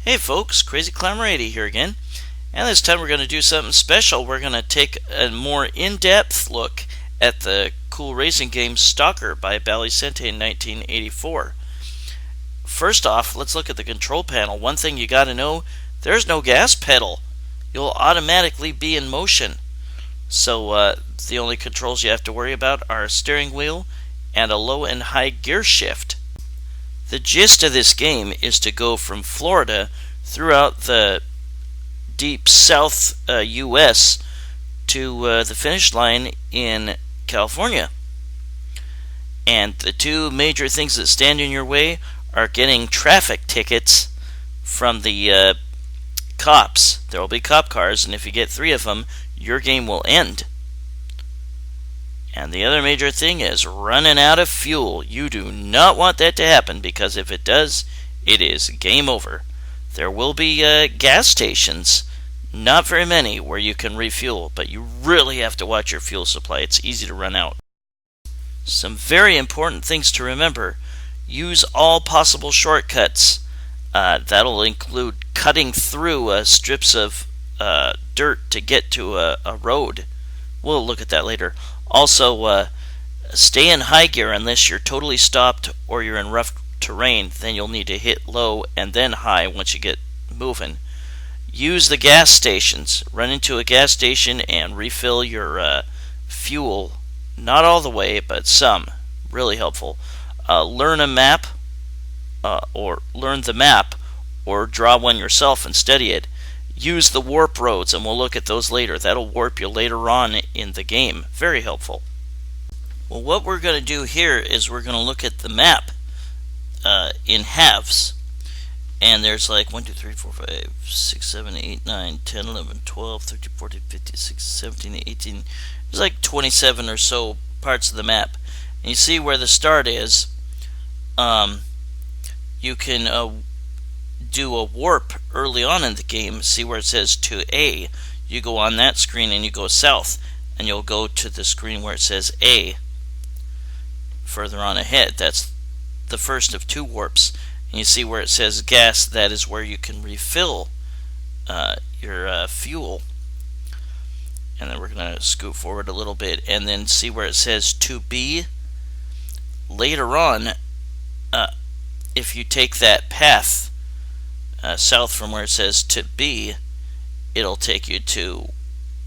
Hey folks, Crazyclimber80 here again, and this time we're going to do something special. We're going to take a more in-depth look at the cool racing game Stalker by Balisente in 1984. First off, let's look at the control panel. One thing you got to know, there's no gas pedal. You'll automatically be in motion. So the only controls you have to worry about are a steering wheel and a low and high gear shift. The gist of this game is to go from Florida throughout the deep south U.S. to the finish line in California. And the two major things that stand in your way are getting traffic tickets from the cops. There will be cop cars, and if you get 3 of them, your game will end. And the other major thing is running out of fuel. You do not want that to happen, because if it does, it is game over. There will be gas stations, not very many, where you can refuel, but you really have to watch your fuel supply. It's easy to run out. Some very important things to remember. Use all possible shortcuts. That'll include cutting through strips of dirt to get to a road. We'll look at that later. Also, stay in high gear unless you're totally stopped or you're in rough terrain. Then you'll need to hit low and then high once you get moving. Use the gas stations. Run into a gas station and refill your fuel. Not all the way, but some. Really helpful. Learn a map, or learn the map, or draw one yourself and study it. Use the warp roads, and we'll look at those later. That'll warp you later on in the game. Very helpful. Well, what we're going to do here is we're going to look at the map in halves. And there's like 1, 2, 3, 4, 5, 6, 7, 8, 9, 10, 11, 12, 13, 14, 15, 16, 17, 18. There's like 27 or so parts of the map. And you see where the start is. You can do a warp early on in the game. See where it says to A. You go on that screen and you go south, and you'll go to the screen where it says A further on ahead. That's the first of 2 warps. And you see where it says gas. That is where you can refill your fuel. And then we're going to scoot forward a little bit and then see where it says to B. Later on, if you take that path south from where it says to B, it'll take you to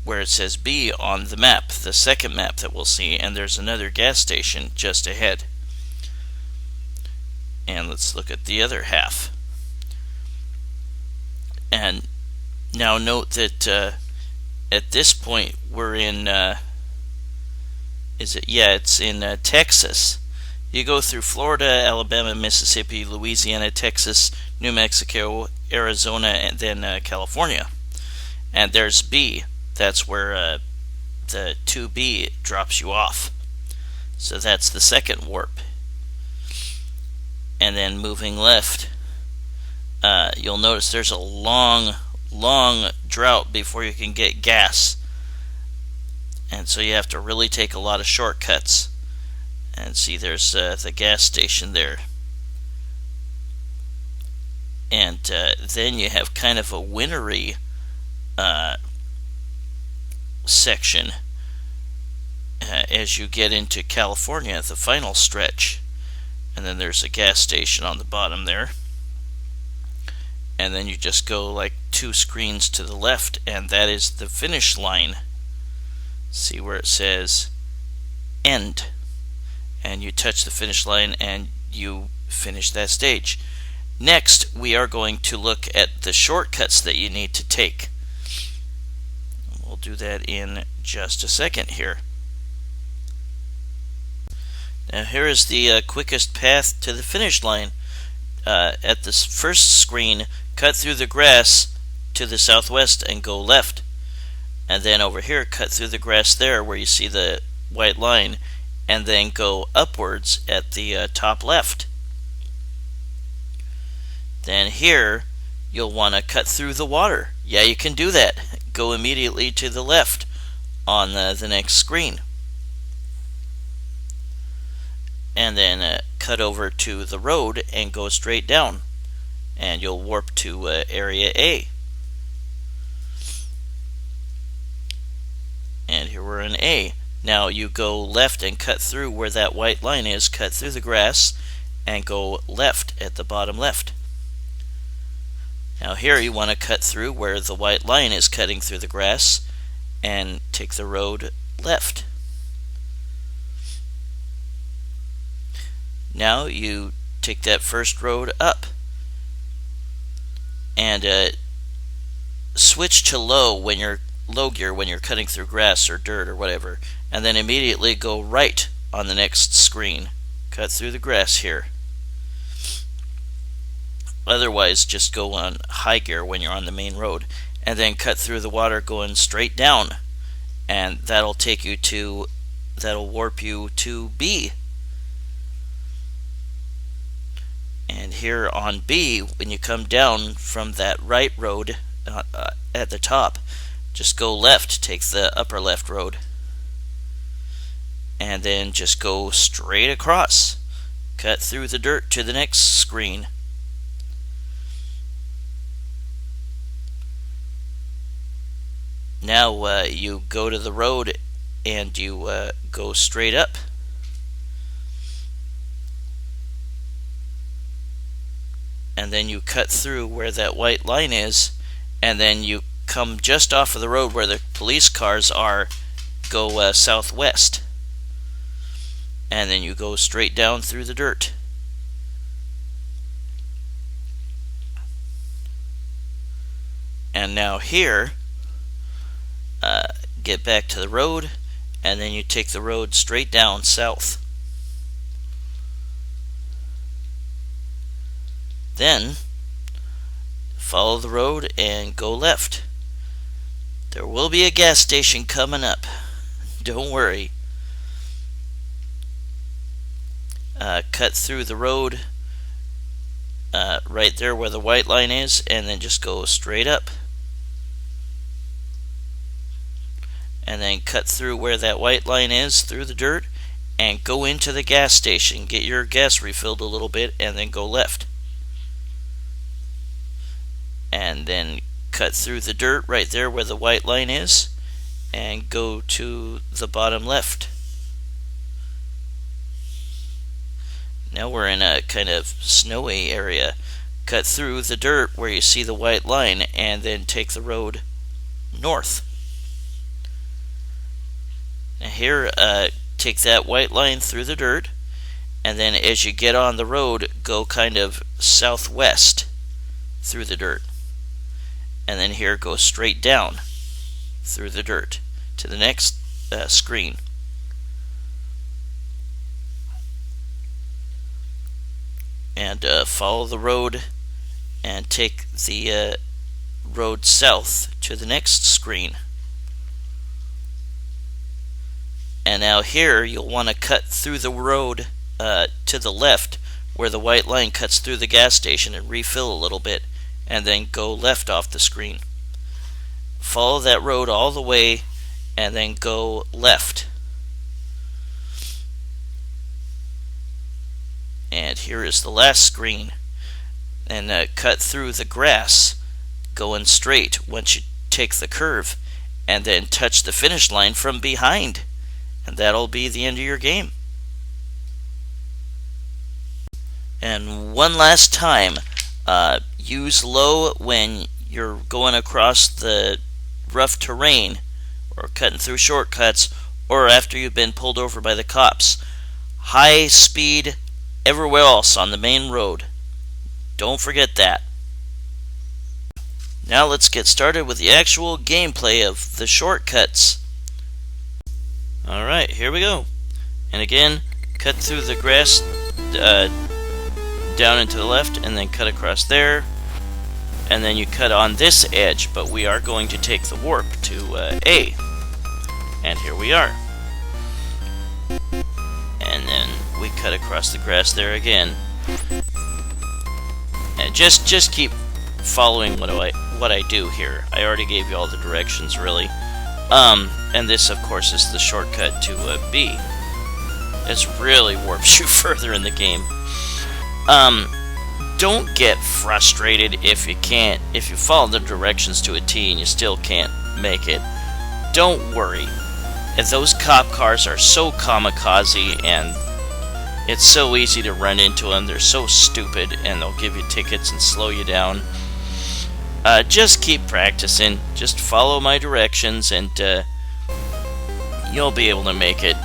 where it says B on the map, the second map that we'll see, and there's another gas station just ahead. And let's look at the other half. And now note that at this point we're in it's in Texas. You go through Florida, Alabama, Mississippi, Louisiana, Texas, New Mexico, Arizona, and then California. And there's B. That's where the 2B drops you off. So that's the second warp. And then moving left, you'll notice there's a long drought before you can get gas. And so you have to really take a lot of shortcuts. And see, there's the gas station there. And then you have kind of a wintry section as you get into California, the final stretch. And then there's a gas station on the bottom there. And then you just go like 2 screens to the left, and that is the finish line. See where it says end. And you touch the finish line and you finish that stage. Next, we are going to look at the shortcuts that you need to take. We'll do that in just a second here. Now here is the quickest path to the finish line. At this first screen, cut through the grass to the southwest and go left. And then over here, cut through the grass there where you see the white line, and then go upwards at the top left. Then here, you'll want to cut through the water. Yeah, you can do that. Go immediately to the left on the next screen. And then cut over to the road and go straight down. and you'll warp to Area A. And here we're in A. Now you go left and cut through where that white line is, cut through the grass, and go left at the bottom left. Now here you want to cut through where the white line is cutting through the grass, and take the road left. Now you take that first road up, and switch to low gear when you're cutting through grass or dirt or whatever, and then immediately go right on the next screen. Cut through the grass here. Otherwise, just go on high gear when you're on the main road, and then cut through the water going straight down, and that'll warp you to B. And here on B, when you come down from that right road at the top, just go left, take the upper left road, and then just go straight across. Cut through the dirt to the next screen. Now you go to the road and you go straight up. And then you cut through where that white line is, and then you come just off of the road where the police cars are, go southwest. And then you go straight down through the dirt. And now here, get back to the road, and then you take the road straight down south. Then follow the road and go left. There will be a gas station coming up. Don't worry. Cut through the road right there where the white line is, and then just go straight up. And then cut through where that white line is through the dirt, and go into the gas station. Get your gas refilled a little bit, and then go left. And then cut through the dirt right there where the white line is, and go to the bottom left. Now we're in a kind of snowy area. Cut through the dirt where you see the white line, and then take the road north. Now here, take that white line through the dirt, and then as you get on the road, go kind of southwest through the dirt. And then here, go straight down through the dirt to the next screen. And follow the road and take the road south to the next screen. And now here you'll want to cut through the road to the left where the white line cuts through the gas station and refill a little bit, and then go left off the screen. Follow that road all the way and then go left. And here is the last screen. And cut through the grass going straight once you take the curve, and then touch the finish line from behind. And that'll be the end of your game. And one last time, use low when you're going across the rough terrain or cutting through shortcuts, or after you've been pulled over by the cops. High speed everywhere else on the main road. Don't forget that. Now let's get started with the actual gameplay of the shortcuts. Alright, here we go. And again, cut through the grass down and to the left, and then cut across there. And then you cut on this edge, but we are going to take the warp to A. And here we are. And then we cut across the grass there again. And just keep following what I do here. I already gave you all the directions, really. And this, of course, is the shortcut to B. This really warps you further in the game. don't get frustrated if you follow the directions to a T and you still can't make it. Don't worry. Those cop cars are so kamikaze, and it's so easy to run into them. They're so stupid, and they'll give you tickets and slow you down. Just keep practicing. Just follow my directions, and you'll be able to make it.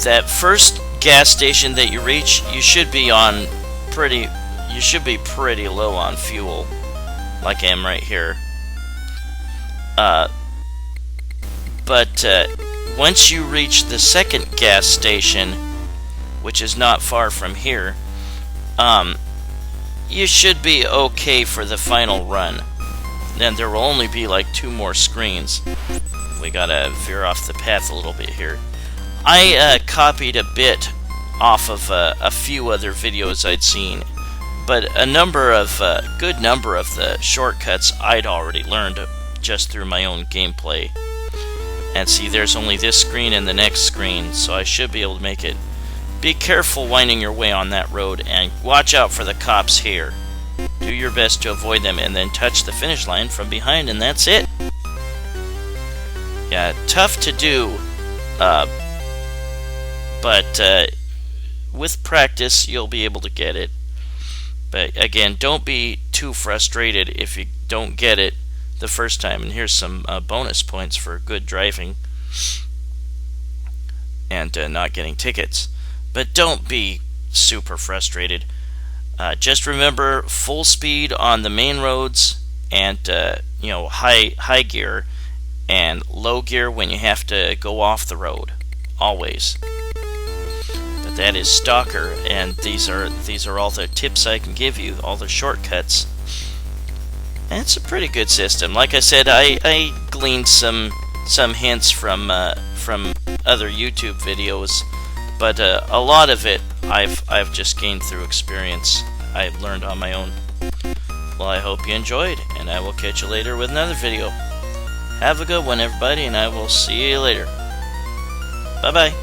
That first gas station that you reach, you should be pretty low on fuel, like I am right here. But once you reach the second gas station, which is not far from here, you should be okay for the final run. Then there will only be like 2 more screens. We gotta veer off the path a little bit here. I copied a bit off of a few other videos I'd seen, but a good number of the shortcuts I'd already learned just through my own gameplay. And see, there's only this screen and the next screen, so I should be able to make it. Be careful winding your way on that road, and watch out for the cops here. Do your best to avoid them, and then touch the finish line from behind, and that's it. Yeah, tough to do, but with practice you'll be able to get it. But again, don't be too frustrated if you don't get it the first time. And here's some bonus points for good driving and not getting tickets. But don't be super frustrated. Just remember full speed on the main roads, and high gear, and low gear when you have to go off the road, always. But that is Stalker, and these are all the tips I can give you, all the shortcuts. And it's a pretty good system. Like I said, I gleaned some hints from other YouTube videos, but a lot of it I've just gained through experience. I've learned on my own. Well, I hope you enjoyed, and I will catch you later with another video. Have a good one, everybody, and I will see you later. Bye-bye.